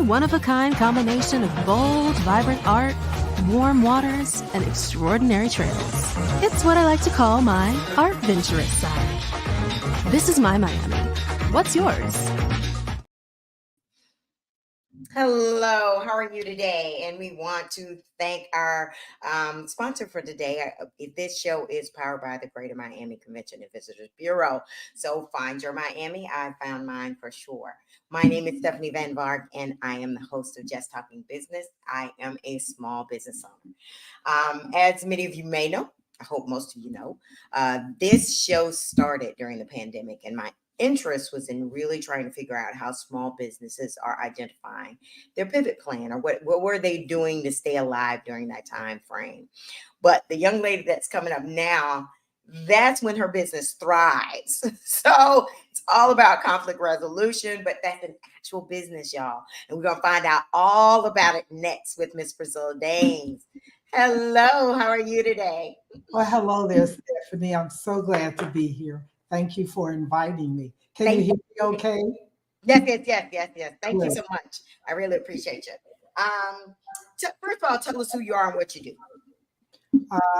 one-of-a-kind combination of bold, vibrant art, warm waters, and extraordinary trails. It's what I like to call my art venturous side. This is my Miami. What's yours? Hello, how are you today? And we want to thank our sponsor for today. This show is powered by the Greater Miami Convention and Visitors Bureau. So find your Miami. I found mine for sure. My name is Stephanie Van Vark, and I am the host of Just Talking Business. I am a small business owner. As many of you may know, I hope most of you know, this show started during the pandemic, and my interest was in really trying to figure out how small businesses are identifying their pivot plan, or what were they doing to stay alive during that time frame. But the young lady that's coming up now, that's when her business thrives. So it's all about conflict resolution, but that's an actual business, y'all. And we're going to find out all about it next with Miss Priscilla Dames. Hello, how are you today? Well, hello there, Stephanie. I'm so glad to be here. Thank you for inviting me. Can you hear me okay? Yes. Thank you so much. I really appreciate you. First of all, tell us who you are and what you do.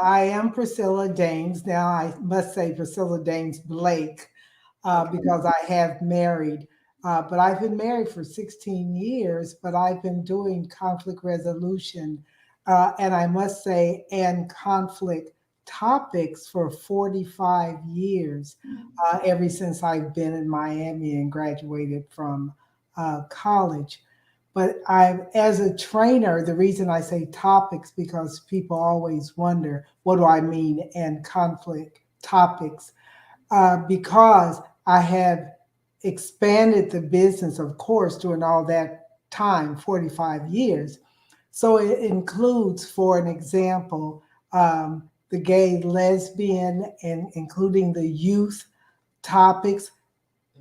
I am Priscilla Dames. Now, I must say Priscilla Dames Blake because I have married. But I've been married for 16 years, but I've been doing conflict resolution, and I must say, and conflict topics for 45 years, ever since I've been in Miami and graduated from college. But as a trainer, the reason I say topics, because people always wonder, what do I mean, and conflict topics? Because I have expanded the business, of course, during all that time, 45 years. So it includes, for an example, the gay, lesbian, and including the youth topics.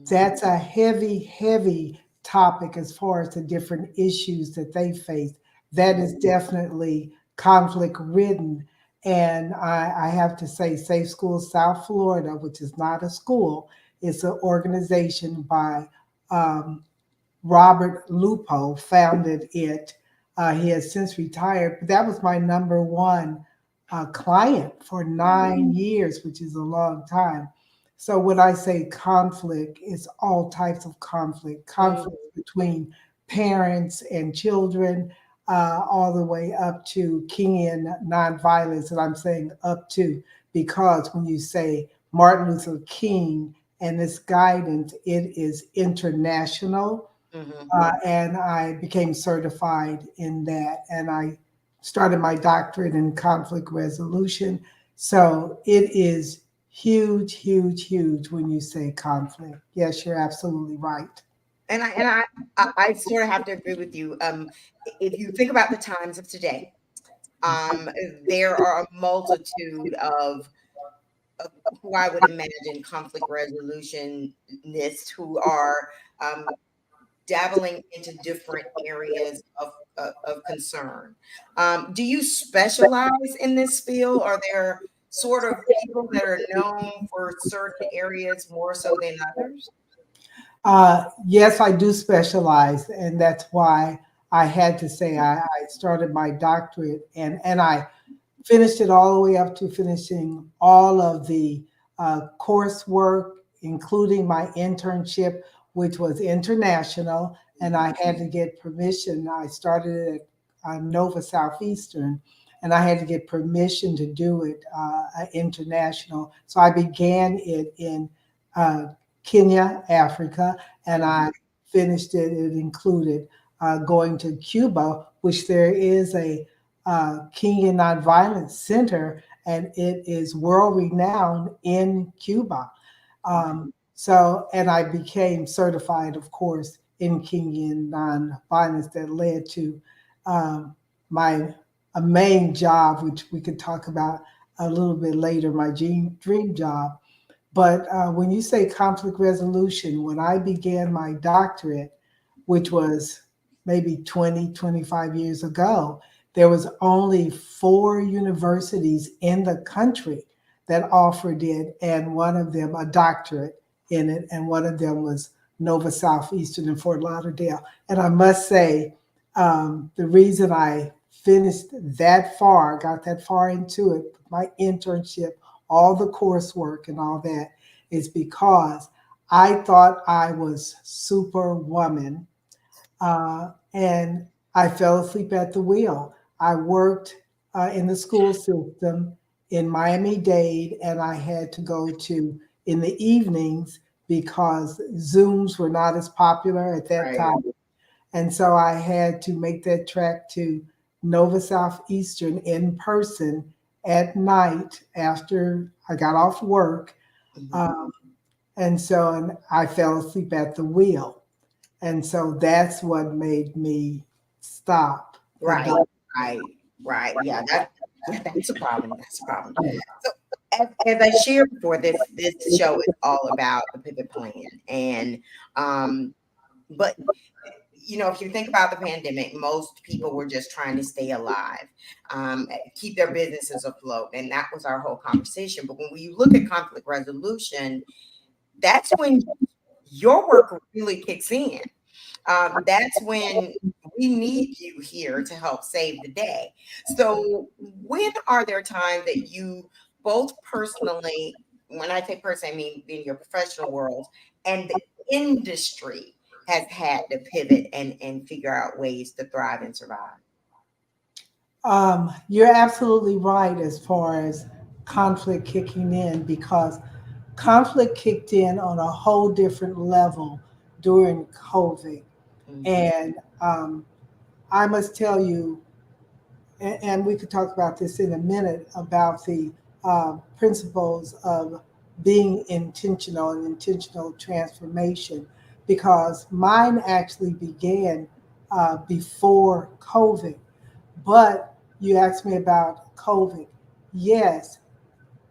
That's a heavy topic as far as the different issues that they face. That is definitely conflict ridden. And I have to say, Safe Schools South Florida, which is not a school, it's an organization by Robert Lupo, founded it. He has since retired, but that was my number one client for 9 years, which is a long time. So when I say conflict, it's all types of conflict between parents and children, all the way up to Kingian nonviolence. And I'm saying up to because when you say Martin Luther King and this guidance, it is international. And I became certified in that. And I started my doctorate in conflict resolution. So it is huge when you say conflict. Yes, you're absolutely right. And I sort of have to agree with you. If you think about the times of today, there are a multitude of who I would imagine conflict resolutionists who are dabbling into different areas of concern. Do you specialize in this field? Are there sort of people that are known for certain areas more so than others? Yes, I do specialize, and that's why I had to say I started my doctorate, and I finished it all the way up to finishing all of the coursework, including my internship, which was international, and I had to get permission. I started at Nova Southeastern, and I had to get permission to do it international. So I began it in Kenya, Africa, and I finished it. It included going to Cuba, which there is a Kenyan Nonviolence Center, and it is world renowned in Cuba. And I became certified, of course, in Kenyan nonviolence. That led to my main job, which we could talk about a little bit later, my dream job. But when you say conflict resolution, when I began my doctorate, which was maybe 25 years ago, there was only 4 universities in the country that offered it, and one of them a doctorate in it, and one of them was Nova Southeastern in Fort Lauderdale. And I must say, the reason I finished that far, got that far into it, my internship, all the coursework and all that, is because I thought I was superwoman, and I fell asleep at the wheel. I worked in the school system in Miami-Dade, and I had to go to in the evenings because Zooms were not as popular at that Right. time. And so I had to make that trek to Nova Southeastern in person at night after I got off work. Mhm. And I fell asleep at the wheel. And so that's what made me stop. Right. Right. Yeah, that's a problem. That's a problem. So as I shared before, this show is all about the pivot plan. And but if you think about the pandemic, most people were just trying to stay alive, keep their businesses afloat. And that was our whole conversation. But when we look at conflict resolution, that's when your work really kicks in. That's when we need you here to help save the day. So, when are there times that you both personally, when I say personally, I mean in your professional world, and the industry has had to pivot and figure out ways to thrive and survive? You're absolutely right as far as conflict kicking in, because conflict kicked in on a whole different level during COVID. Mhm. And I must tell you, and we could talk about this in a minute, about the principles of being intentional and intentional transformation, because mine actually began before COVID. But you asked me about COVID. Yes,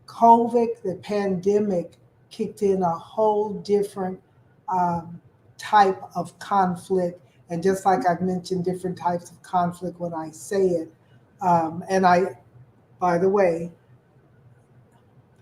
COVID, the pandemic, kicked in a whole different um, type of conflict. And just like I've mentioned different types of conflict when I say it, by the way,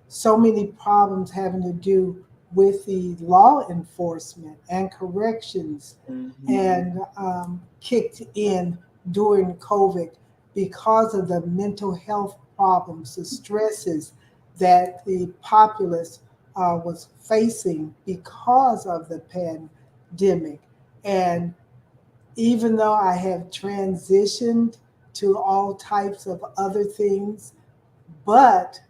so many problems having to do with the law enforcement and corrections, Mhm. and kicked in during COVID because of the mental health problems, the stresses that the populace was facing because of the pandemic. And even though I have transitioned to all types of other things, but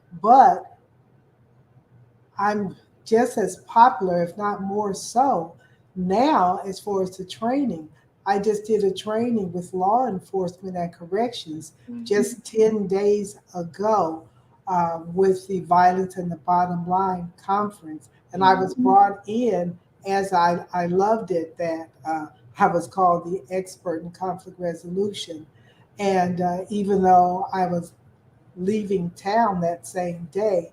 I'm just as popular, if not more so, now as far as the training. I just did a training with law enforcement and corrections Mhm. just 10 days ago with the Violence and the Bottom Line conference. And I was brought in as I loved it that I was called the expert in conflict resolution. And even though I was leaving town that same day,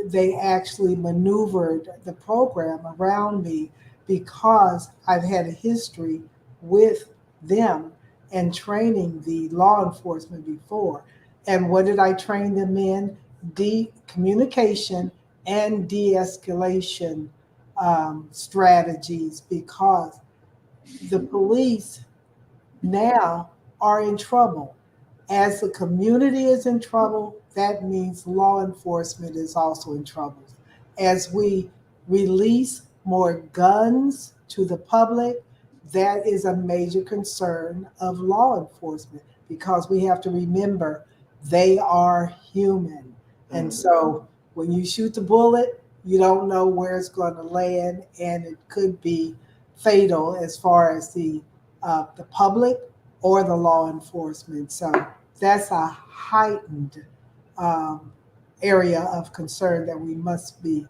they actually maneuvered the program around me because I've had a history with them and training the law enforcement before. And what did I train them in? Communication and de-escalation strategies, because the police now are in trouble. As the community is in trouble, that means law enforcement is also in trouble. As we release more guns to the public, that is a major concern of law enforcement, because we have to remember they are human. And Mhm. so when you shoot the bullet, you don't know where it's going to land, and it could be fatal as far as the public or the law enforcement. So that's a heightened um, area of concern that we must be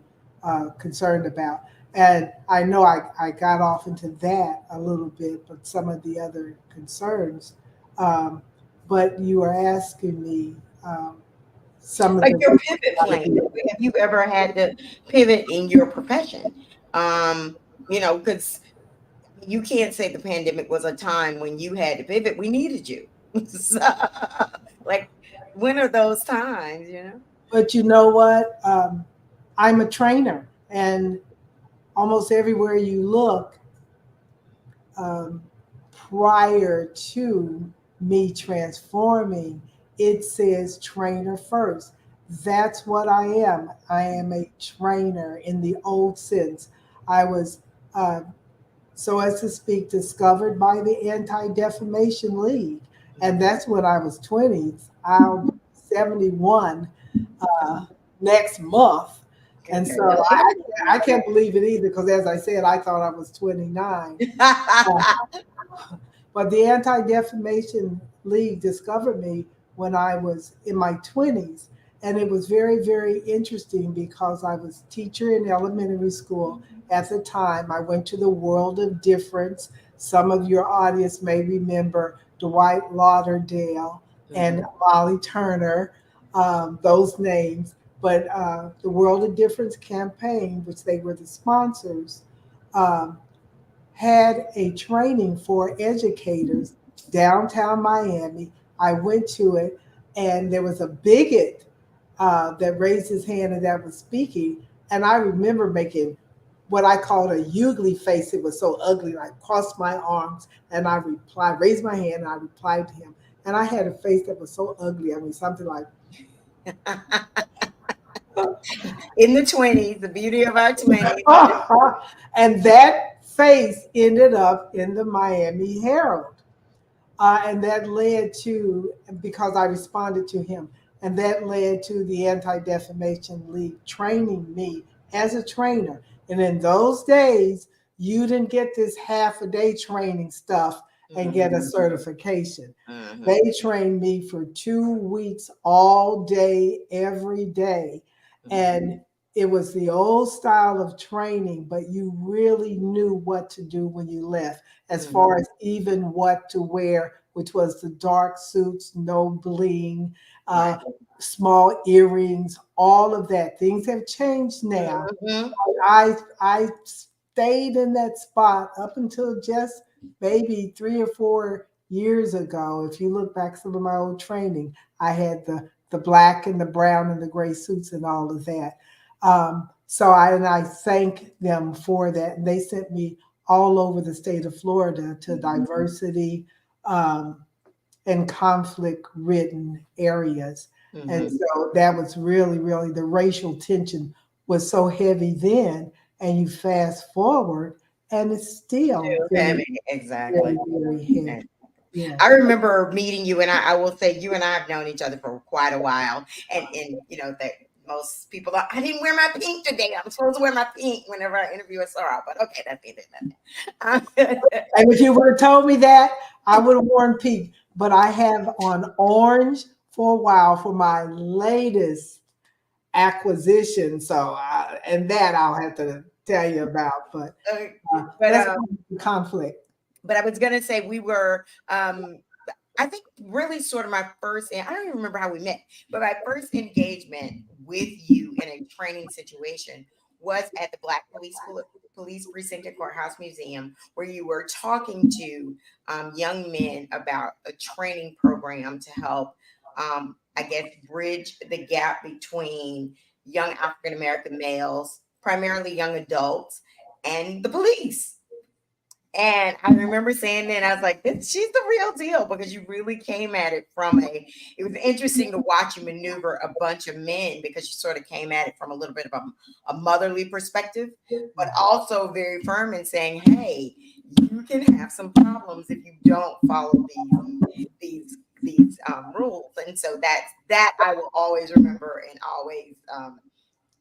concerned about. And I know I got off into that a little bit, but some of the other concerns. Um, but you were asking me some of Like your pivot plan. the. Have you ever had to pivot in your profession? Because you can't say the pandemic was a time when you had to pivot. We needed you. So, like, when are those times? But you know what? I'm a trainer, and almost everywhere you look, um, prior to me transforming, it says trainer first. That's what I am. I am a trainer in the old sense. I was, uh, so as to speak, discovered by the Anti-Defamation League. And that's when I was 20. I'll be 71 next month. And so I can't believe it either because, as I said, I thought I was 29. But the Anti-Defamation League discovered me when I was in my 20s. And it was very, very interesting because I was teacher in elementary school at the time. I went to the World of Difference. Some of your audience may remember Dwight Lauderdale and Molly Turner, those names. But the World of Difference campaign, which they were the sponsors, um, had a training for educators downtown Miami. I went to it, and there was a bigot that raised his hand and that was speaking. And I remember making what I called a Ugly face. It was so ugly. I crossed my arms and I replied, raised my hand and I replied to him. And I had a face that was so ugly. I mean, something like, in the 20s, the beauty of our 20s. and that face ended up in the Miami Herald. And that led to, because I responded to him, and that led to the Anti-Defamation League training me as a trainer. And in those days, you didn't get this half a day training stuff and get a certification. They trained me for 2 weeks, all day, every day. And it was the old style of training, but you really knew what to do when you left, as far as even what to wear, which was the dark suits, no bling, small earrings, all of that. Things have changed now. I stayed in that spot up until just maybe 3 or 4 years ago. If you look back some of my old training, I had the black and the brown and the gray suits and all of that. So I thank them for that. And they sent me all over the state of Florida to diversity and conflict-ridden areas. And so that was really, really, the racial tension was so heavy then. And you fast forward, and it's still very, exactly. very, very heavy. Yeah. I remember meeting you, and I will say you and I have known each other for quite a while. And you know that most people are, I didn't wear my pink today. I'm supposed to wear my pink whenever I interview a Sarah, but okay, that's neither nothing. And if you would have told me that, I would have worn pink. But I have on orange for a while for my latest acquisition. So, and that I'll have to tell you about. But that's conflict. But I was going to say we were, I think really sort of my first, and I don't even remember how we met, but my first engagement with you in a training situation was at the Black Police Precinct and Courthouse Museum, where you were talking to young men about a training program to help, I guess, bridge the gap between young African-American males, primarily young adults, and the police. And I remember saying that, I was like, she's the real deal, because you really came at it from it was interesting to watch you maneuver a bunch of men, because you sort of came at it from a little bit of a motherly perspective, but also very firm in saying, hey, you can have some problems if you don't follow these rules. And so that I will always remember and always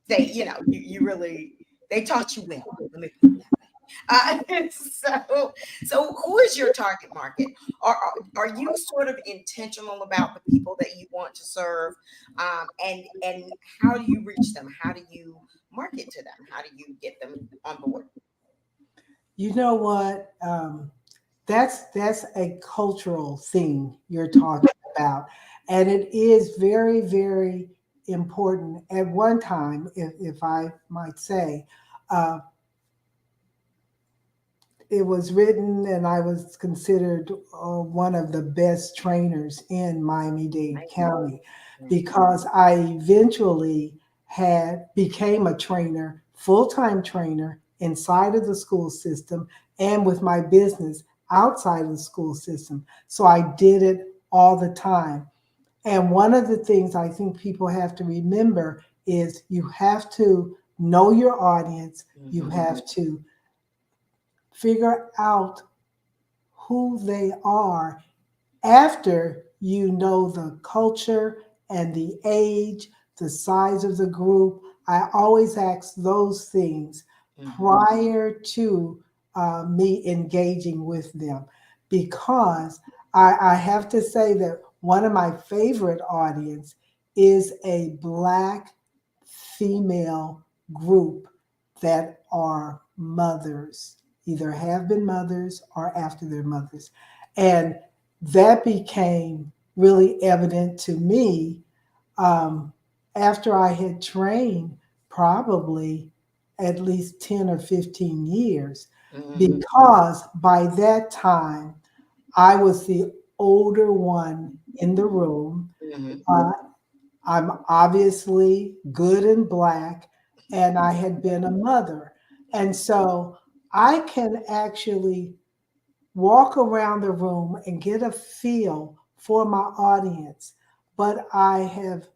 say, you know, you really, they taught you well. Let me put it that way. So who is your target market? Are you sort of intentional about the people that you want to serve? And how do you reach them? How do you market to them? How do you get them on board? You know what? That's a cultural thing you're talking about. And it is very, very important. At one time, if I might say, it was written, and I was considered one of the best trainers in Miami-Dade County, because I eventually became a trainer, full-time trainer inside of the school system and with my business outside of the school system. So I did it all the time. And one of the things I think people have to remember is you have to know your audience. You have to figure out who they are after you know the culture and the age, the size of the group. I always ask those things prior to me engaging with them because I have to say that one of my favorite audience is a Black female group that are mothers, either have been mothers or after their mothers. And that became really evident to me um, after I had trained probably at least 10 or 15 years, because by that time I was the older one in the room. Uh, I'm obviously good and Black, and I had been a mother. And so I can actually walk around the room and get a feel for my audience. But I have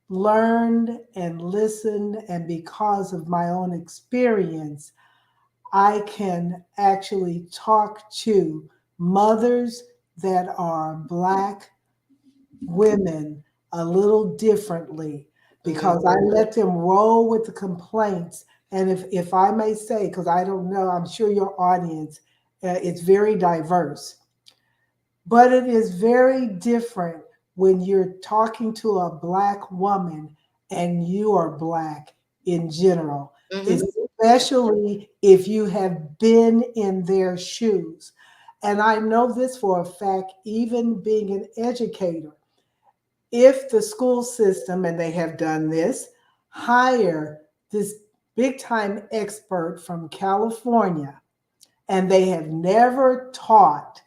learned and listened, and because of my own experience, I can actually talk to mothers that are Black women a little differently because I let them roll with the complaints. And if I may say, because I don't know, I'm sure your audience, it's very diverse, but it is very different when you're talking to a Black woman and you are Black in general, especially if you have been in their shoes. And I know this for a fact, even being an educator. If the school system, and they have done this, hire this big time expert from California, and they have never taught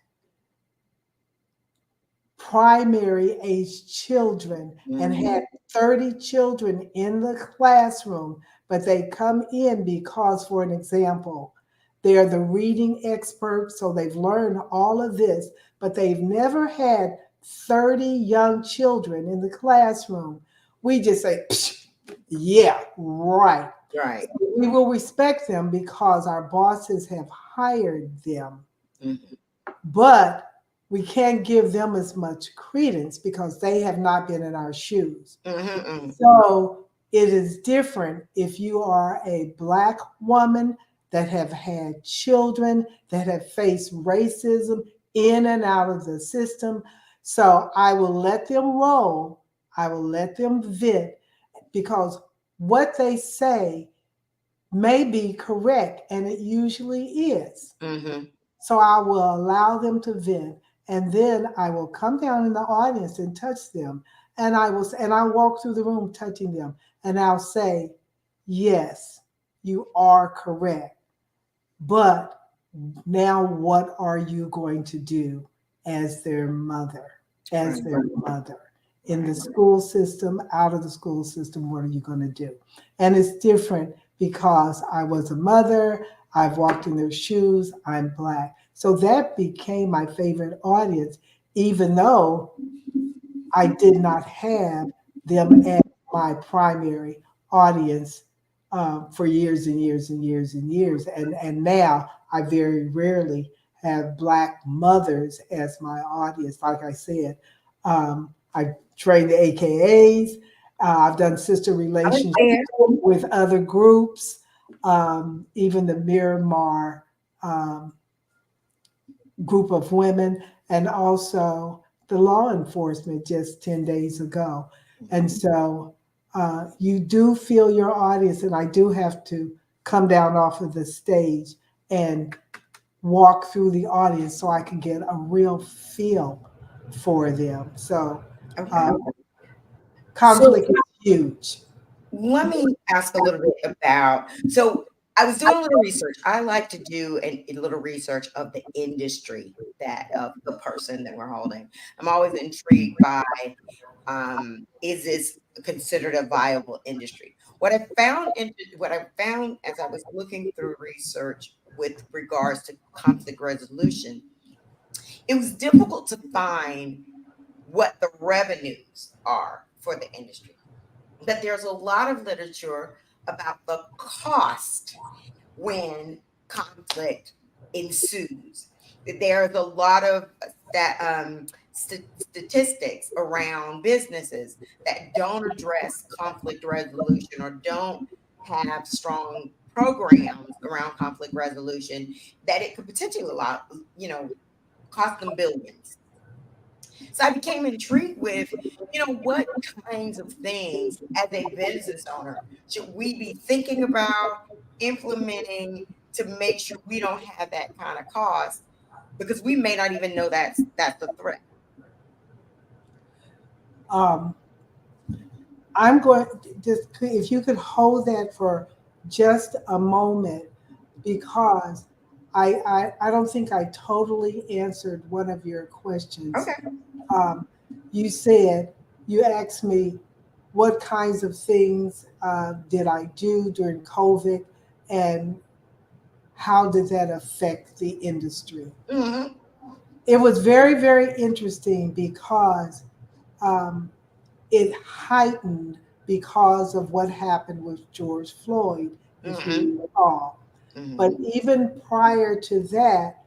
primary age children and had 30 children in the classroom, but they come in because, for an example, they're the reading experts, so they've learned all of this, but they've never had 30 young children in the classroom. We just say, yeah, right. Right. We will respect them because our bosses have hired them. But we can't give them as much credence because they have not been in our shoes. So it is different if you are a Black woman that have had children, that have faced racism in and out of the system. So I will let them roll. I will let them vent because what they say may be correct, and it usually is. So I will allow them to vent, and then I will come down in the audience and touch them, and I walk through the room touching them, and I'll say, "Yes, you are correct, but now what are you going to do as their mother, as their mother?" In the school system, out of the school system, what are you going to do? And it's different because I was a mother, I've walked in their shoes, I'm Black. So that became my favorite audience, even though I did not have them as my primary audience for years and years and years and years. And now I very rarely have Black mothers as my audience. Like I said, I train the AKAs. I've done sister relationships with other groups, even the Miramar group of women, and also the law enforcement just 10 days ago. And so you do feel your audience, and I do have to come down off of the stage and walk through the audience so I can get a real feel for them. So conflict is huge. Let me ask a little bit about, so I was doing a little research. I like to do a little research of the industry that of the person that we're holding. I'm always intrigued by is this considered a viable industry? What I found as I was looking through research with regards to conflict resolution, it was difficult to find what the revenues are for the industry. But there's a lot of literature about the cost when conflict ensues. There's a lot of that statistics around businesses that don't address conflict resolution or don't have strong programs around conflict resolution, that it could potentially cost them billions. So I became intrigued with, what kinds of things as a business owner should we be thinking about implementing to make sure we don't have that kind of cost, because we may not even know that's the threat. Um, I'm going to just, if you could hold that for just a moment, because I don't think I totally answered one of your questions. Okay. Um, you asked me what kinds of things did I do during COVID, and how did that affect the industry? Mm-hmm. It was very, very interesting because um, it heightened because of what happened with George Floyd, if Mm-hmm. you recall. But Mm-hmm. even prior to that,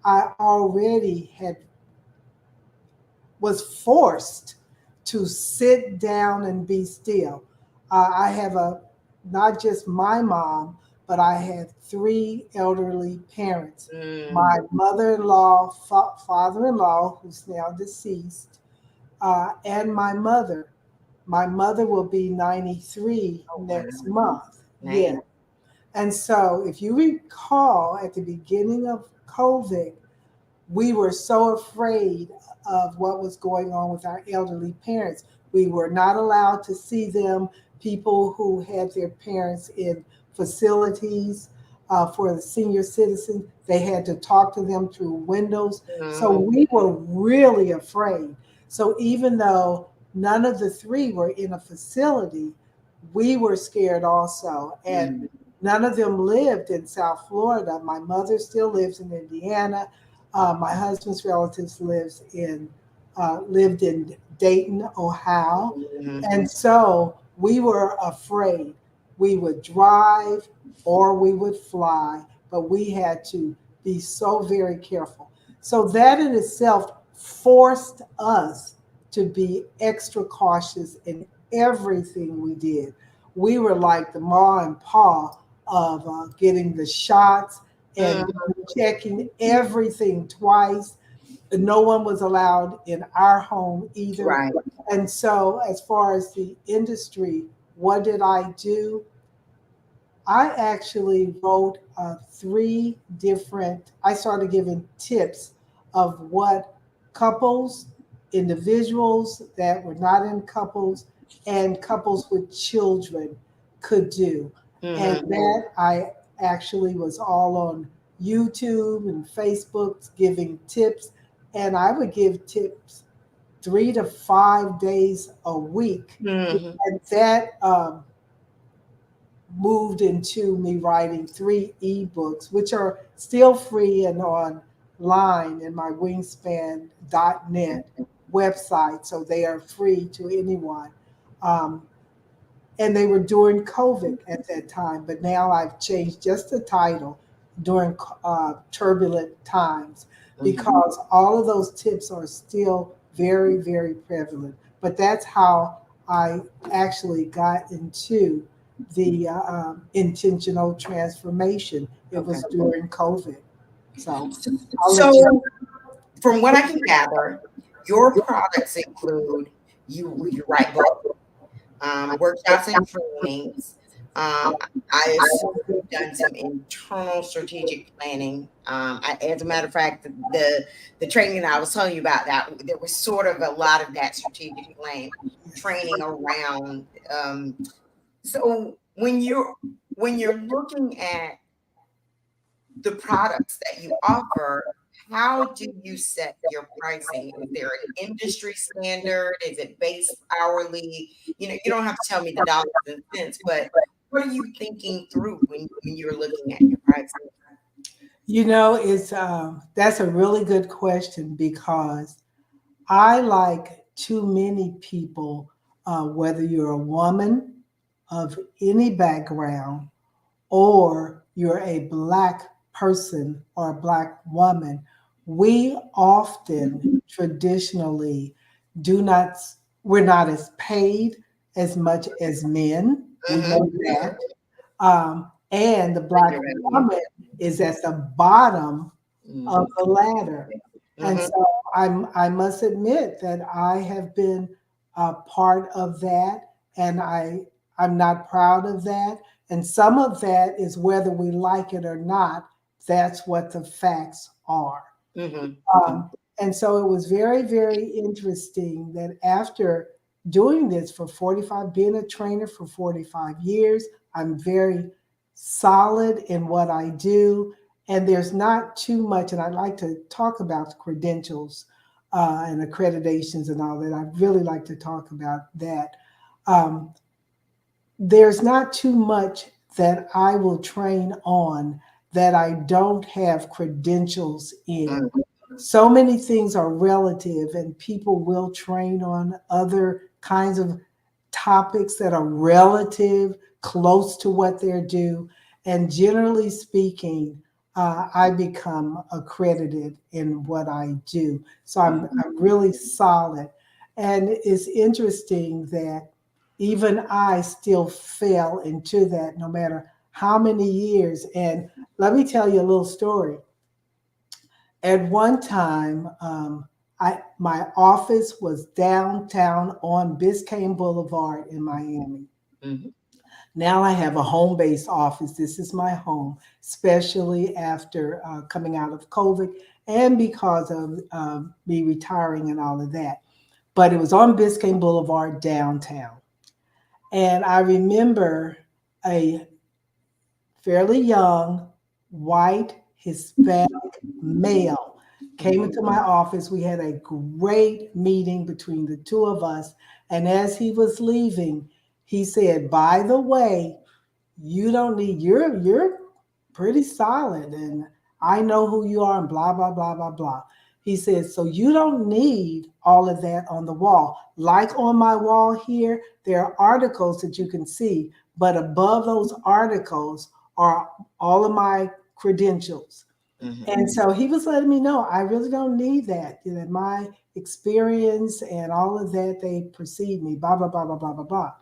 I already was forced to sit down and be still. I have not just my mom, but I had three elderly parents. Mm. My mother-in-law, father-in-law, who's now deceased, and my mother. My mother will be 93 Oh, wow. next month. Yeah. Man. And so, if you recall, at the beginning of COVID, we were so afraid of what was going on with our elderly parents. We were not allowed to see them. People who had their parents in facilities for the senior citizens, they had to talk to them through windows. So Mm-hmm. we were really afraid. So even though none of the three were in a facility, we were scared also. And Mm-hmm. none of them lived in South Florida. My mother still lives in Indiana. My husband's relatives lived in Dayton, Ohio, Mm-hmm. and so we were afraid. We would drive or we would fly, but we had to be so very careful. So that in itself forced us to be extra cautious in everything we did. We were like the ma and pa of getting the shots and Mm-hmm. checking everything twice. No one was allowed in our home either. Right. And so, as far as the industry, what did I do? I actually wrote I started giving tips of what couples, individuals that were not in couples, and couples with children could do. And Mm-hmm. that I actually was all on YouTube and Facebook giving tips. And I would give tips 3 to 5 days a week. Mm-hmm. And that moved into me writing 3 ebooks, which are still free and online in my wingspan.net website. So they are free to anyone. Um, and they were during COVID at that time, but now I've changed just the title during turbulent times, Mm-hmm. because all of those tips are still very, very prevalent. But that's how I actually got into the intentional transformation. It Okay. was during COVID. So I'll let you. So, from what I can gather, your products include you write books, workshops and trainings. I assume you've done some internal strategic planning. As a matter of fact, the training that I was telling you about, that there was sort of a lot of that strategic training around. So when you're looking at the products that you offer, how do you set your pricing? Is there an industry standard? Is it based hourly? You don't have to tell me the dollars and cents, but what are you thinking through when you're looking at your pricing? It's that's a really good question because I, like too many people, whether you're a woman of any background or you're a Black person or a Black woman, we often traditionally do not, we're not as paid as much as men. We Mhm. know that. And the Black woman is at the bottom of Mhm. the ladder. And Mhm. so I must admit that I have been a part of that, and I'm not proud of that. And some of that is whether we like it or not. That's what the facts are. Mhm. Um, and so it was very, very interesting that after doing this for 45, being a trainer for 45 years, I'm very solid in what I do. And there's not too much, and I'd like to talk about the credentials and accreditations and all that. I'd really like to talk about that. Um, there's not too much that I will train on that I don't have credentials in. Mhm. So many things are relative, and people will train on other kinds of topics that are relative, close to what they're due. And generally speaking, I become accredited in what I do. So I'm really solid. And it's interesting that even I still fell into that no matter how many years. And let me tell you a little story. At one time, my office was downtown on Biscayne Boulevard in Miami. Mhm. Now I have a home based office. This is my home, especially after coming out of COVID and because of me retiring and all of that. But it was on Biscayne Boulevard downtown. And I remember a fairly young, white, Hispanic male came into my office. We had a great meeting between the two of us. And as he was leaving, he said, "By the way, you don't need, you're pretty solid. And I know who you are and blah, blah, blah, blah, blah." He said, "So you don't need all of that on the wall. Like on my wall here, there are articles that you can see, but above those articles are all of my credentials." Mhm. And so he was letting me know I really don't need that. My experience and all of that, they precede me, blah, blah, blah, blah, blah, blah, blah.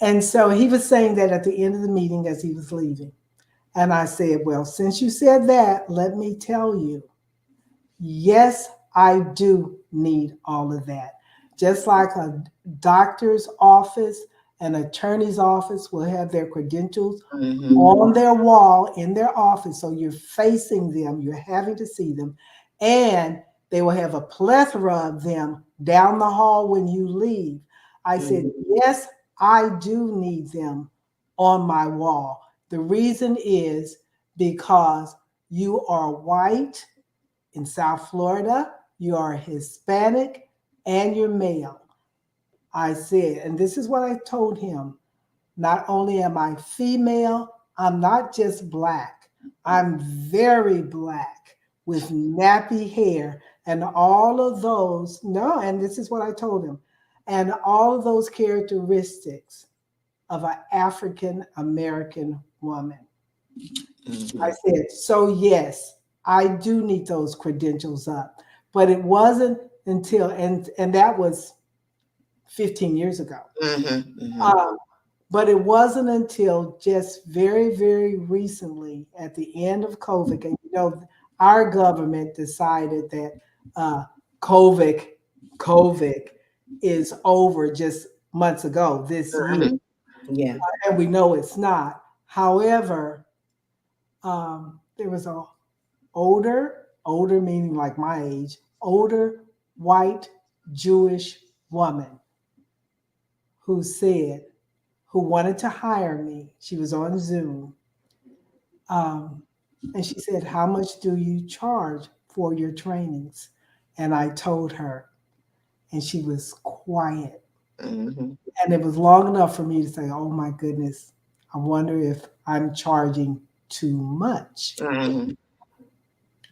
And so he was saying that at the end of the meeting as he was leaving. And I said, "Well, since you said that, let me tell you, yes, I do need all of that. Just like a doctor's office, an attorney's office will have their credentials Mhm. on their wall in their office. So you're facing them, you're having to see them. And they will have a plethora of them down the hall when you leave." I said, Mhm. "Yes, I do need them on my wall. The reason is because you are white in South Florida, you are Hispanic, and you're male." I said, and this is what I told him: not only am I female, I'm not just Black. I'm very Black with nappy hair and all of those. No, and this is what I told him. And all of those characteristics of an African American woman. I Mhm. said, "So yes, I do need those credentials up." But it wasn't until, and that was 15 years ago. Mhm. Mhm. Um, but it wasn't until just very, very recently at the end of COVID, and our government decided that uh, COVID, COVID is over just months ago this year, Mhm. Yeah. and we know it's not. However, there was a older meaning like my age, older white Jewish woman who said, who wanted to hire me. She was on Zoom. And she said, "How much do you charge for your trainings?" And I told her, and she was quiet. Mhm. And it was long enough for me to say, "Oh my goodness, I wonder if I'm charging too much." Mhm.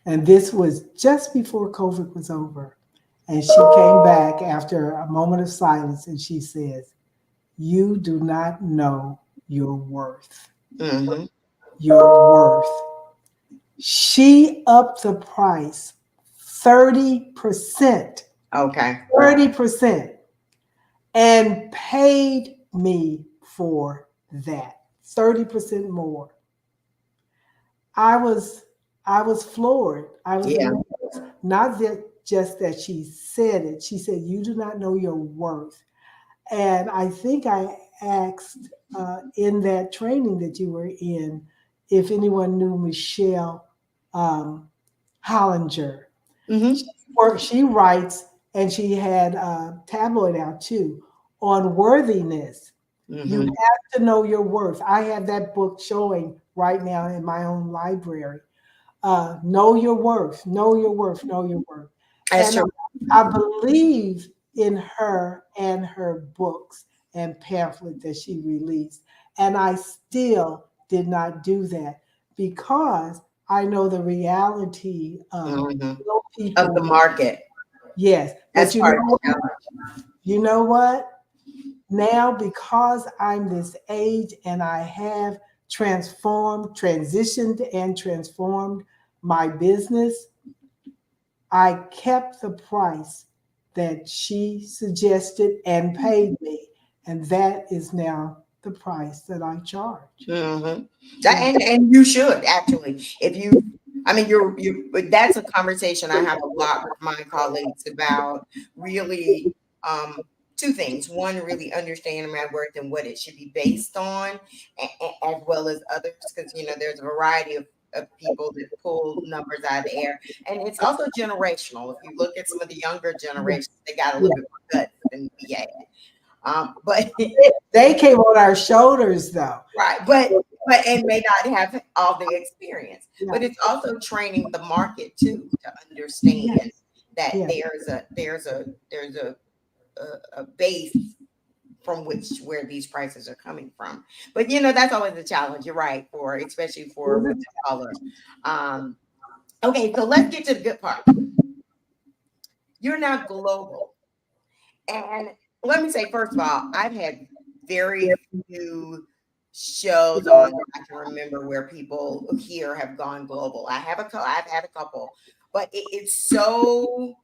And this was just before COVID was over. And she came back after a moment of silence and she says, "You do not know your worth. Mhm. Your worth." She upped the price 30%, Okay. 30%, and paid me for that 30% more. I was I was floored. I was Yeah. amazed. Not that just that she said it. She said, "You do not know your worth." And I think I asked in that training that you were in if anyone knew Michelle um, Hollinger. Mhm. Or she writes, and she had a tabloid out too on worthiness. You Mhm. have to know your worth. I have that book showing right now in my own library. Know your worth, know your worth, know your worth. That's And true. I believe in her and her books and pamphlet that she released. And I still did not do that because I know the reality of Mhm. those Of the people. market. Yes. That's But part of the challenge. you know what? Now, because I'm this age and I have transitioned and transformed my business, I kept the price that she suggested and paid me. And that is now the price that I charge. Mhm. Yeah. And you should actually, if you, I mean, but that's a conversation I have a lot with my colleagues about really, two things. One, really understanding my worth and what it should be based on, as well as others, because there's a variety of people that pull numbers out of the air, and it's also generational. If you look at some of the younger Yeah. generations, they got a Yeah. little bit more guts than we had. But They came on our shoulders though. right, but and may not have all the experience. Yeah. But it's also training the market too to Yes. understand that Yeah. there's a base from which where these prices are coming from. But that's always a challenge. You're right, for especially for women of color. Um, okay, so let's get to the good part. You're now global. And let me say, first of all, I've had very few shows on that I can remember where people here have gone global. I've had a couple, but it's so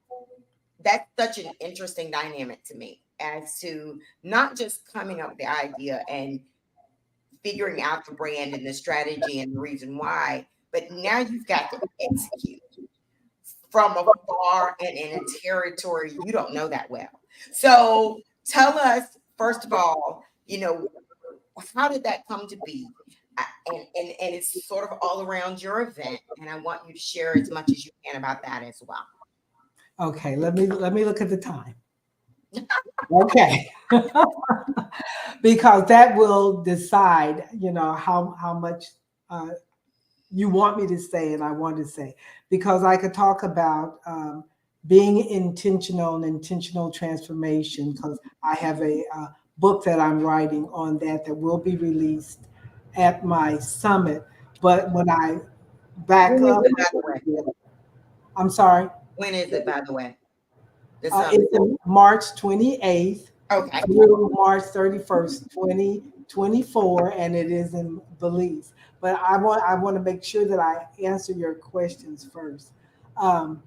that's such an interesting dynamic to me as to not just coming up with the idea and figuring out the brand and the strategy and the reason why, but now you've got to execute from afar and in a territory you don't know that well. So tell us, first of all, how did that come to be? And it's sort of all around your event, and I want you to share as much as you can about that as well. Okay, let me look at the time. Okay. Because that will decide, how much uh, you want me to say and I want to say. Because I could talk about being intentional and intentional transformation, because I have a book that I'm writing on that will be released at my summit. But when I back When is up, it, by the way? I'm sorry, When is it, by the way? The it's summit. in March 28th Okay. through March 31st, 2024, and it is in Belize. But I want to make sure that I answer your questions first. Um,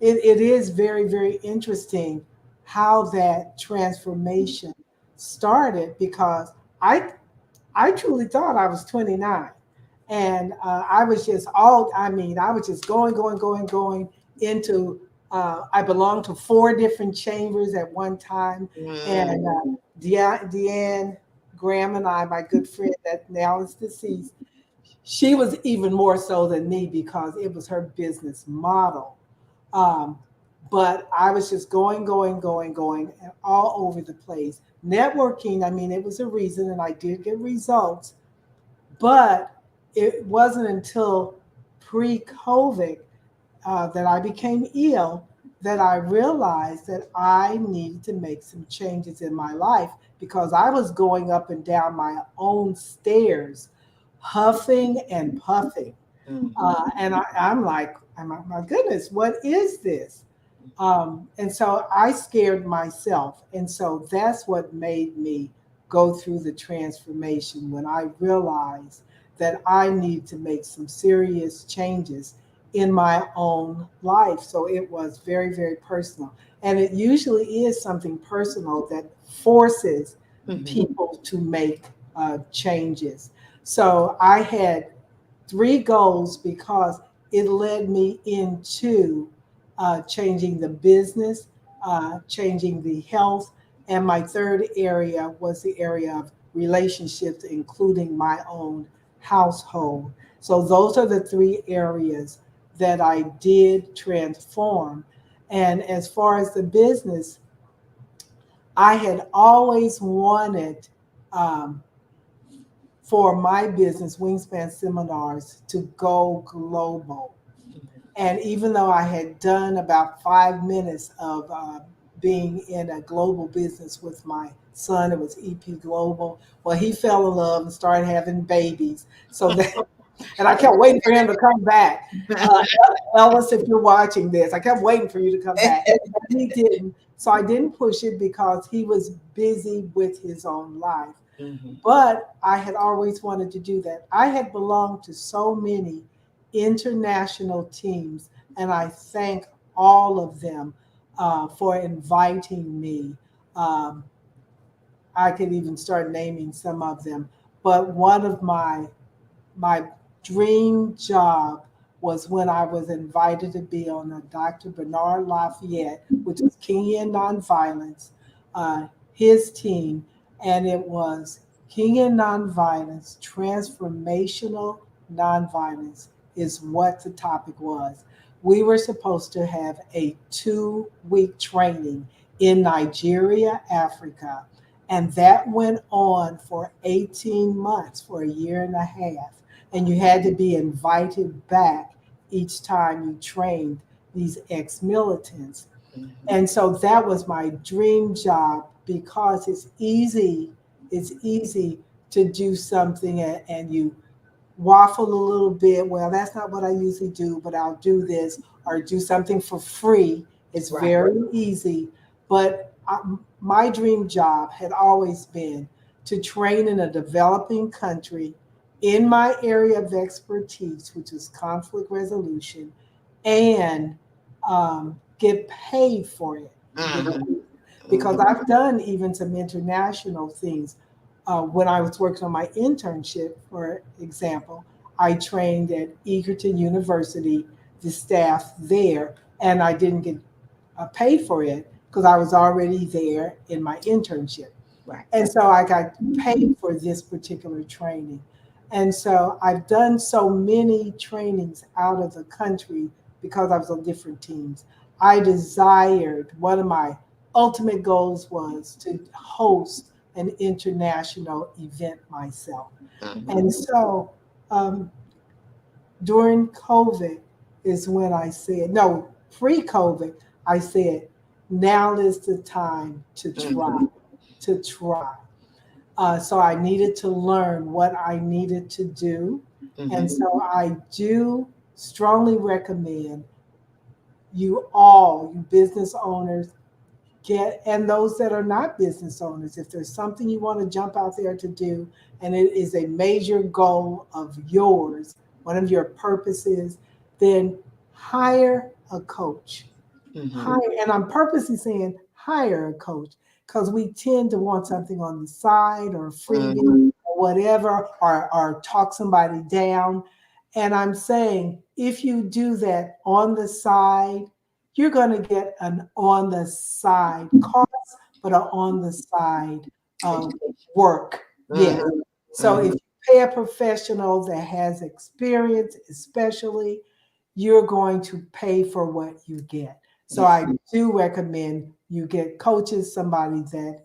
it is very, very interesting how that transformation started because I truly thought I was 29. And I was just I was just going into, I belonged to four different chambers at one time. Mm, And Deanne Graham and I, my good friend that now is deceased, she was even more so than me because it was her business model. Um, but I was just going, and all over the place. Networking, I mean, it was a reason, and I did get results, but it wasn't until pre-COVID that I became ill that I realized that I needed to make some changes in my life because I was going up and down my own stairs, huffing and puffing. And I'm like, my goodness, what is this? And so I scared myself. And so that's what made me go through the transformation when I realized that I need to make some serious changes in my own life. So it was very, very personal. And it usually is something personal that forces people to make changes. So I had three goals because it led me into changing the business, changing the health, and my third area was the area of relationships, including my own household. So those are the three areas that I did transform. And as far as the business, I had always wanted um, for my business, Wingspan Seminars, to go global. And even though I had done about 5 minutes of being in a global business with my son, it was EP Global. Well, he fell in love and started having babies. So that, and I kept waiting for him to come back. Uh, Ellis, if you're watching this, I kept waiting for you to come back. And he didn't. So I didn't push it because he was busy with his own life. But I had always wanted to do that. I had belonged to so many international teams, and I thank all of them for inviting me. Um, I could even start naming some of them, but one of my dream job was when I was invited to be on a Dr. Bernard Lafayette, which is King in Nonviolence, his team, and it was King in Nonviolence, transformational nonviolence is what the topic was. We were supposed to have a 2 week training in Nigeria, Africa, and that went on for 18 months, for a year and a half. And you had to be invited back each time you trained these ex militants. And so that was my dream job because it's easy to do something and you waffle a little bit. Well, that's not what I usually do, but I'll do this or do something for free. It's Right. very easy. But my dream job had always been to train in a developing country in my area of expertise, which is conflict resolution, and get paid for it. Because I've done even some international things. When I was working on my internship, for example, I trained at Egerton University, the staff there, and I didn't get paid for it because I was already there in my internship. Right. And so I got paid for this particular training. And so I've done so many trainings out of the country because I was on different teams. I desired, one of my ultimate goals was to host an international event myself. And so during COVID is when I said, no, pre-COVID, I said, now is the time to try. So I needed to learn what I needed to do. And so I do strongly recommend you all, you business owners, and those that are not business owners, if there's something you want to jump out there to do, and it is a major goal of yours, one of your purposes, then hire a coach. And I'm purposely saying hire a coach because we tend to want something on the side or freebie or whatever, or talk somebody down. And I'm saying if you do that on the side, you're going to get an on the side cost, but an on the side work. Yeah. So if you pay a professional that has experience, especially, you're going to pay for what you get. So I do recommend you get coaches, somebody that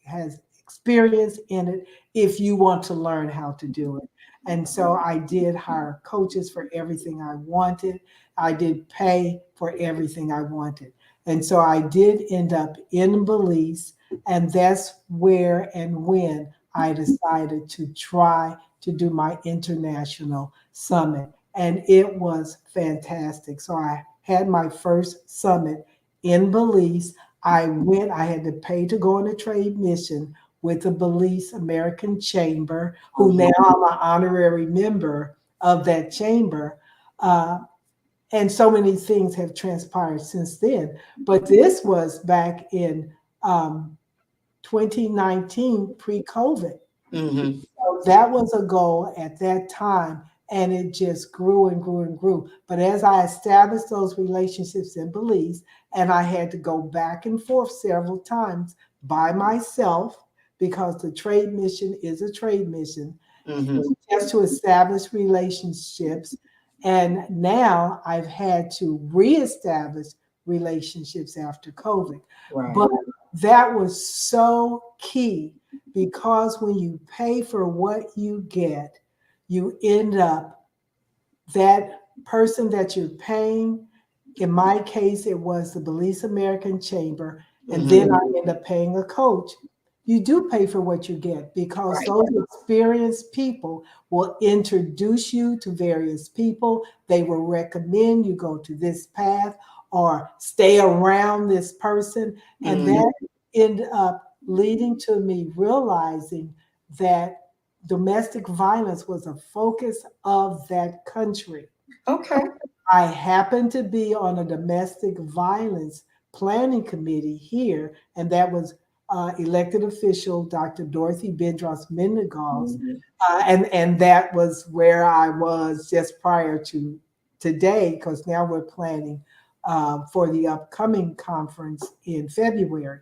has experience in it if you want to learn how to do it. And so I did hire coaches for everything I wanted. I did pay for everything I wanted. And so I did end up in Belize, and that's where and when I decided to try to do my international summit. And it was fantastic. So I had my first summit in Belize. I had to pay to go on a trade mission with the Belize American Chamber, who now I'm an honorary member of that chamber. And so many things have transpired since then. But this was back in 2019, pre-COVID. Mm-hmm. So that was a goal at that time, and it just grew and grew and grew. But as I established those relationships in Belize, and I had to go back and forth several times by myself because the trade mission is a trade mission, just to establish relationships. And now I've had to reestablish relationships after COVID. Right. But that was so key because when you pay for what you get, you end up, that person that you're paying, in my case, it was the Belize American Chamber, and then I end up paying a coach. You do pay for what you get because Right. those experienced people will introduce you to various people. They will recommend you go to this path or stay around this person. And that ended up leading to me realizing that domestic violence was a focus of that country. Okay. I happened to be on a domestic violence planning committee here, and that was elected official Dr. Dorothy Bendros Mendengal's, and that was where I was just prior to today, because now we're planning for the upcoming conference in February.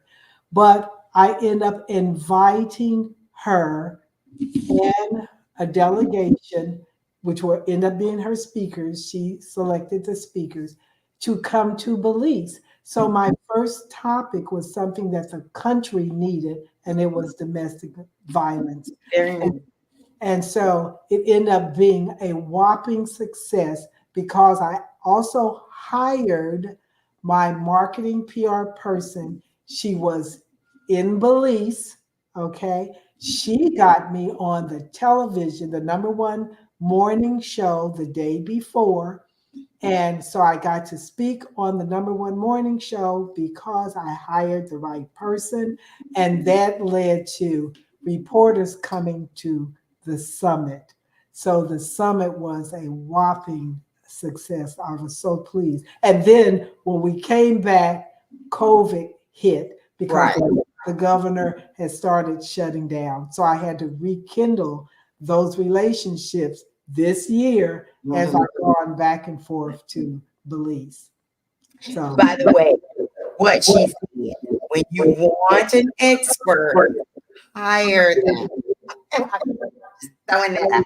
But I end up inviting her and a delegation, which will end up being her speakers. She selected the speakers to come to Belize. So my first topic was something that the country needed, and it was domestic violence. Very nice. And so it ended up being a whopping success because I also hired my marketing PR person. She was in Belize, okay? She got me on the television, the number one morning show the day before. And so I got to speak on the number one morning show because I hired the right person. And that led to reporters coming to the summit. So the summit was a whopping success. I was so pleased. And then when we came back, COVID hit because the governor had started shutting down. So I had to rekindle those relationships this year as I've gone back and forth to Belize. So, by the way, what she said, when you want an expert, hire them. Throwing that out.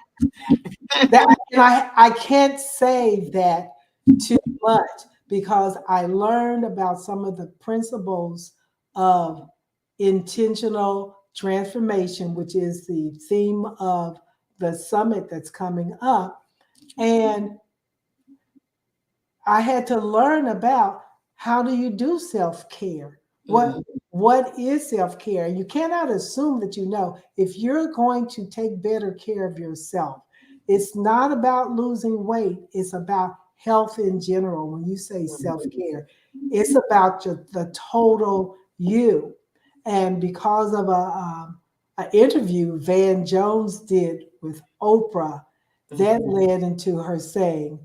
and I can't say that too much because I learned about some of the principles of intentional transformation, which is the theme of the summit that's coming up. And I had to learn about how do you do self-care? What is self-care? You cannot assume that you know. If you're going to take better care of yourself, it's not about losing weight. It's about health in general. When you say self-care, it's about the total you. And because of an interview Van Jones did with Oprah, that led into her saying,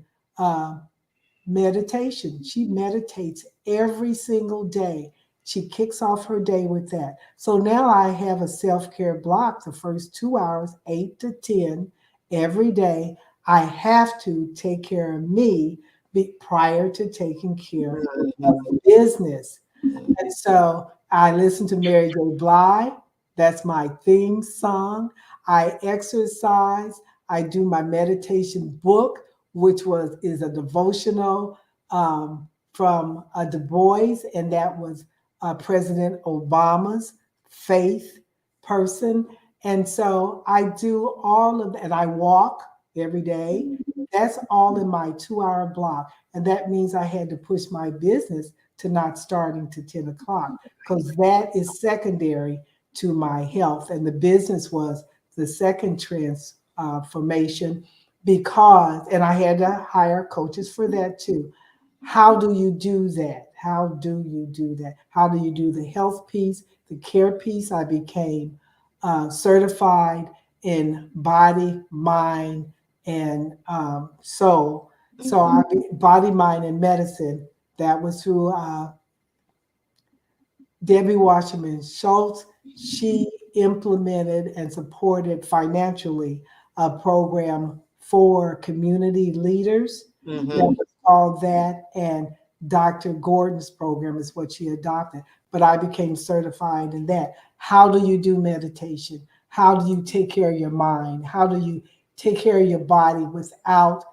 meditation. She meditates every single day. She kicks off her day with that. So now I have a self-care block the first 2 hours, 8 to 10 every day. I have to take care of me prior to taking care of the business. And so I listen to Mary J. Blige. That's my theme song. I exercise. I do my meditation book, which is a devotional from Du Bois, and that was President Obama's faith person. And so I do all of that. And I walk every day. That's all in my 2 hour block. And that means I had to push my business to not starting to 10 o'clock because that is secondary to my health. And the business was the second transformation because, and I had to hire coaches for that too. How do you do that? How do you do that? How do you do the health piece, the care piece? I became certified in body, mind, and soul. So body, mind, and medicine. That was through Debbie Wasserman Schultz. She implemented and supported financially a program for community leaders that was called that, and Dr. Gordon's program is what she adopted. But I became certified in that. How do you do meditation? How do you take care of your mind? How do you take care of your body without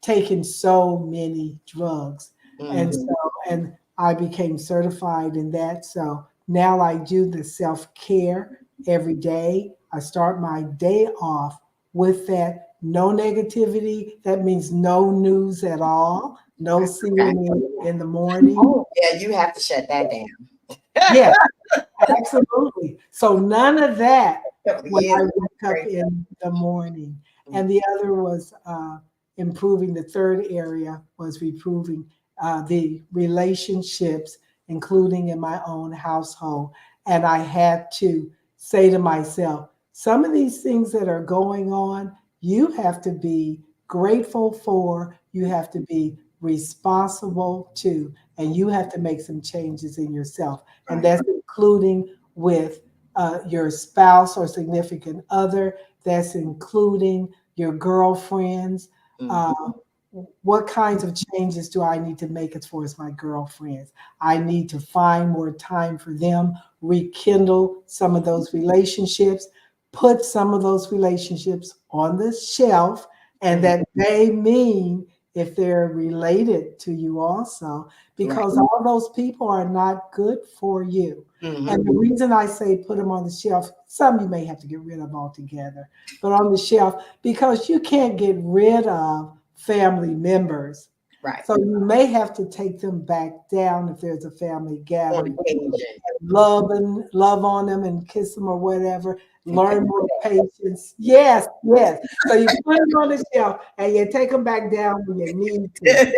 taking so many drugs? And so, and I became certified in that. So now I do the self-care every day. I start my day off with that. No negativity. That means no news at all. No CNN in the morning. Oh, yeah, you have to shut that down. Yeah, absolutely. So none of that when I wake up in the morning. And the other was improving. The third area was improving the relationships, including in my own household. And I had to say to myself, some of these things that are going on, you have to be grateful for, you have to be responsible to, and you have to make some changes in yourself. And that's including with your spouse or significant other, that's including your girlfriends. What kinds of changes do I need to make as far as my girlfriends? I need to find more time for them, rekindle some of those relationships, put some of those relationships on the shelf, and that may mean if they're related to you also, because all those people are not good for you. And the reason I say put them on the shelf, some you may have to get rid of altogether, but on the shelf, because you can't get rid of family members. Right. So you may have to take them back down if there's a family gathering. occasion. Love on them and kiss them or whatever. Learn more patience. Yes, yes. So you put them on the shelf and you take them back down when you need to.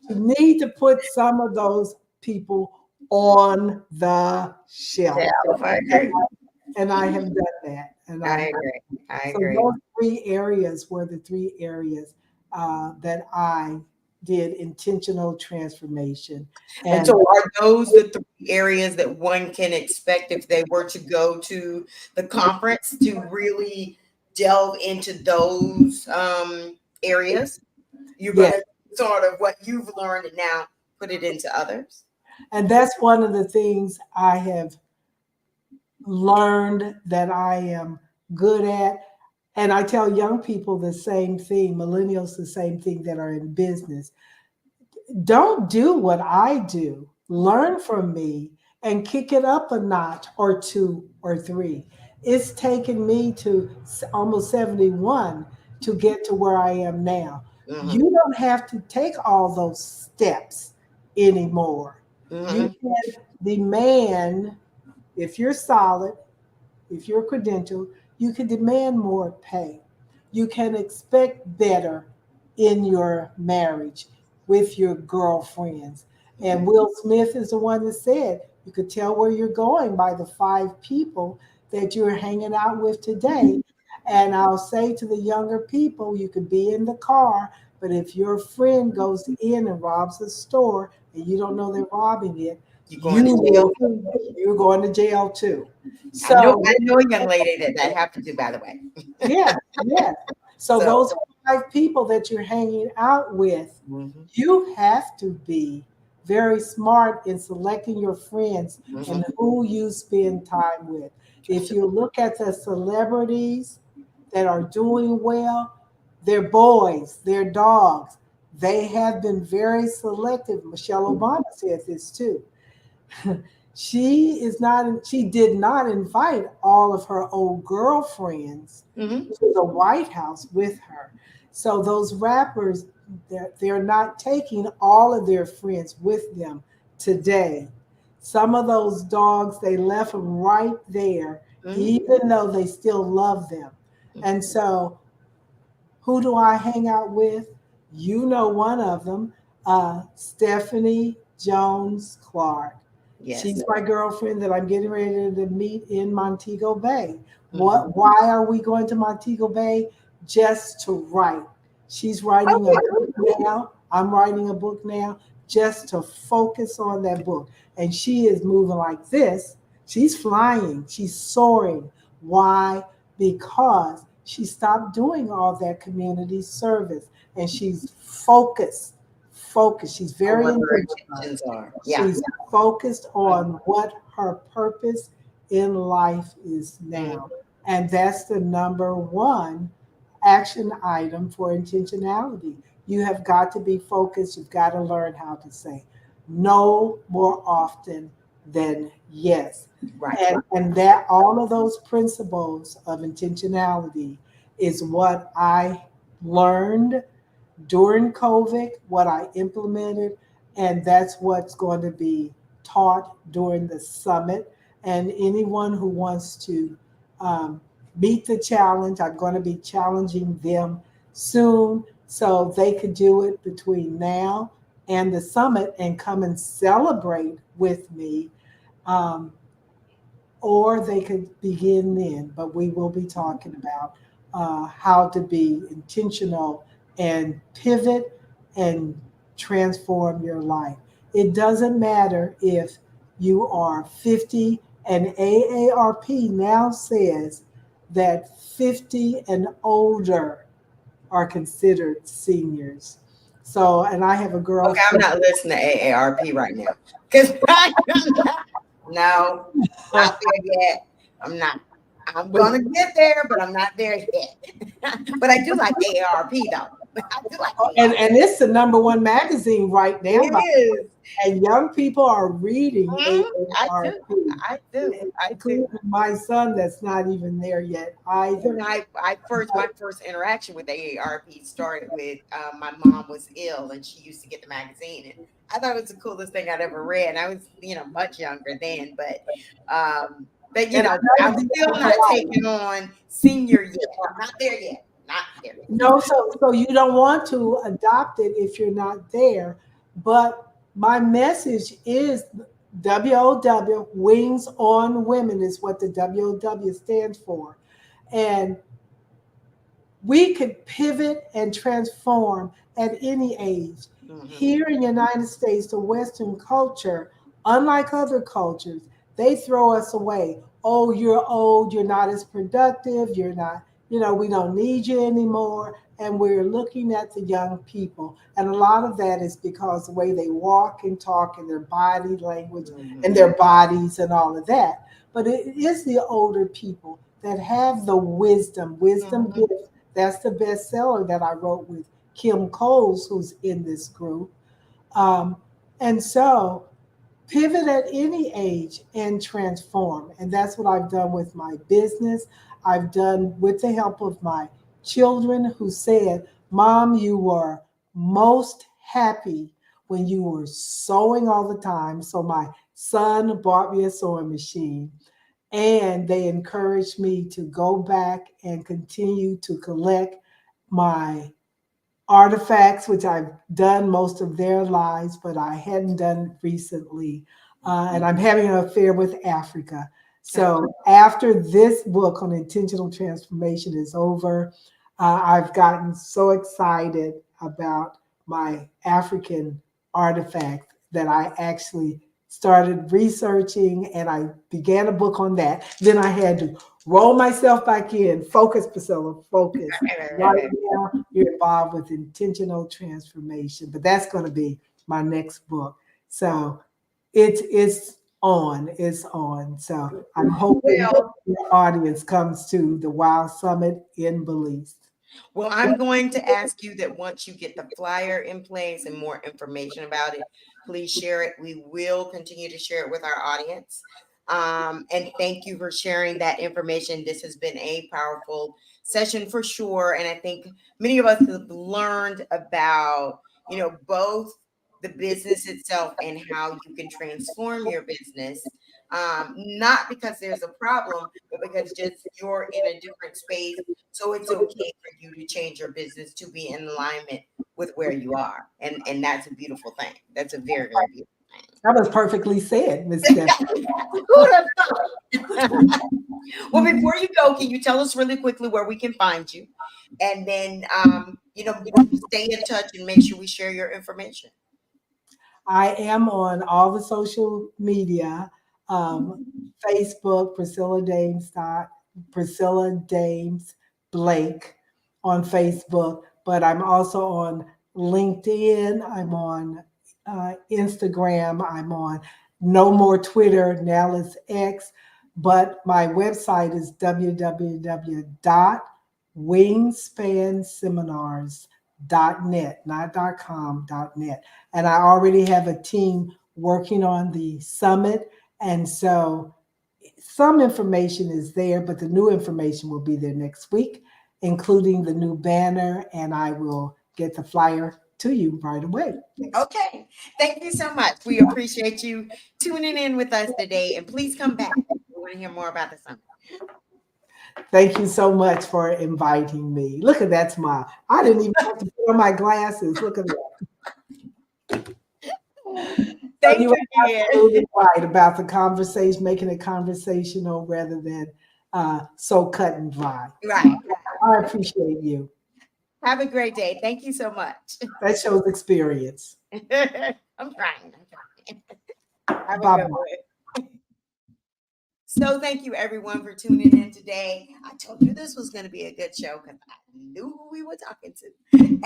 You need to put some of those people on the shelf. I agree. And I have done that. And I agree. I so agree. those 3 areas were the 3 areas that I did intentional transformation. And so are those the 3 areas that one can expect if they were to go to the conference to really delve into those areas? You're going to sort of what you've learned and now put it into others? And that's one of the things I have learned that I am good at. And I tell young people the same thing, millennials the same thing that are in business. Don't do what I do. Learn from me and kick it up a notch or 2 or 3. It's taken me to almost 71 to get to where I am now. You don't have to take all those steps anymore. You can demand, if you're solid, if you're credentialed, you can demand more pay. You can expect better in your marriage with your girlfriends. And Will Smith is the one that said, you could tell where you're going by the 5 people that you're hanging out with today. And I'll say to the younger people, you could be in the car, but if your friend goes in and robs a store and you don't know they're robbing it, you're going to jail too. So I know a young lady that happened to, by the way. Yeah. So those 5 people that you're hanging out with, you have to be very smart in selecting your friends and who you spend time with. If you look at the celebrities that are doing well, they're boys, they're dogs. They have been very selective. Michelle Obama said this too. She did not invite all of her old girlfriends Mm-hmm. to the White House with her. So those rappers, they're not taking all of their friends with them today. Some of those dogs, they left them right there, Mm-hmm. even though they still love them. And so who do I hang out with? You know one of them, Stephanie Jones Clark. Yes. She's my girlfriend that I'm getting ready to meet in Montego Bay. Mm-hmm. Why are we going to Montego Bay? Just to write. She's writing a book now. I'm writing a book now just to focus on that book. And she is moving like this. She's flying. She's soaring. Why? Because she stopped doing all that community service and she's focused. Focused. She's On very what her intentional. intentions are. Yeah. She's focused on what her purpose in life is now. And that's the number one action item for intentionality. You have got to be focused. You've got to learn how to say no more often than yes. Right. And that all of those principles of intentionality is what I learned during COVID, what I implemented, and that's what's going to be taught during the summit. And anyone who wants to meet the challenge, I'm going to be challenging them soon so they could do it between now and the summit and come and celebrate with me. Um, or they could begin then. But we will be talking about how to be intentional and pivot and transform your life. It doesn't matter if you are 50, and AARP now says that 50 and older are considered seniors. So, and I have a Okay, I'm girlfriend. not listening to AARP right now because no, not there yet. I'm not. I'm gonna get there, but I'm not there yet. But I do like AARP though. I do like AARP. And it's the number one magazine right now. It is. And young people are reading I do. AARP, I do. I do. including my son that's not even there yet either. When my first interaction with AARP started with my mom was ill and she used to get the magazine, and I thought it was the coolest thing I'd ever read. And I was, much younger then, but I'm still not taking on senior yet. I'm not there yet. Not there yet. No, so you don't want to adopt it if you're not there. But my message is WOW, Wings on Women is what the WOW stands for. And we could pivot and transform at any age. Mhm. Here in the United States, the Western culture, unlike other cultures, they throw us away. Oh, you're old, you're not as productive, you're not, we don't need you anymore. And we're looking at the young people. And a lot of that is because the way they walk and talk and their body language and their bodies and all of that. But it is the older people that have the wisdom gifts. That's the bestseller that I wrote with Kim Coles, who's in this group. And so pivot at any age and transform. And that's what I've done with my business. I've done with the help of my children who said, Mom, you were most happy when you were sewing all the time. So my son bought me a sewing machine. And they encouraged me to go back and continue to collect my artifacts, which I've done most of their lives, but I hadn't done recently. And I'm having an affair with Africa. So after this book on intentional transformation is over, I've gotten so excited about my African artifact that I actually started researching and I began a book on that. Then I had to roll myself back in. Focus, Priscilla, focus. Right now, you're involved with intentional transformation, but that's going to be my next book. So it's on. So I'm hoping your audience comes to the WOW Summit in Belize. Well, I'm going to ask you that once you get the flyer in place and more information about it, please share it. We will continue to share it with our audience. And thank you for sharing that information. This has been a powerful session for sure. And I think many of us have learned about, both the business itself and how you can transform your business. Not because there's a problem, but because just you're in a different space, so it's okay for you to change your business to be in alignment with where you are. And that's a beautiful thing. That's a very, very beautiful That was perfectly said, Miss Stephanie. thing. Who'd have thought? Well, before you go, can you tell us really quickly where we can find you? And then, we'll stay in touch and make sure we share your information. I am on all the social media, Facebook, Priscilla Dames Blake on Facebook, but I'm also on LinkedIn. I'm on Instagram. I'm on no more Twitter. Now it's X. But my website is www.wingspanseminars.net, not .com, .net. And I already have a team working on the summit. And so some information is there, but the new information will be there next week, including the new banner, and I will get the flyer to you right away. Okay. Thank you so much. We appreciate you tuning in with us today. And please come back. We want to hear more about the summit. Thank you so much for inviting me. Look at that smile. I didn't even have to put on my glasses. Look at that. Thank You you were again. absolutely right about the conversation, making it conversational rather than so cut and dry. Right. I appreciate you. Have a great day. Thank you so much. That shows experience. I'm trying. Have a Bye-bye. good one. So thank you everyone for tuning in today. I told you this was going to be a good show because I knew who we were talking to.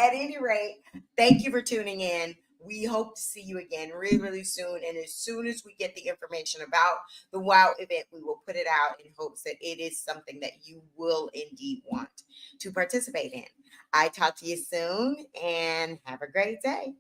At any rate, thank you for tuning in. We hope to see you again really, really soon. And as soon as we get the information about the WOW event, we will put it out in hopes that it is something that you will indeed want to participate in. I talk to you soon and have a great day.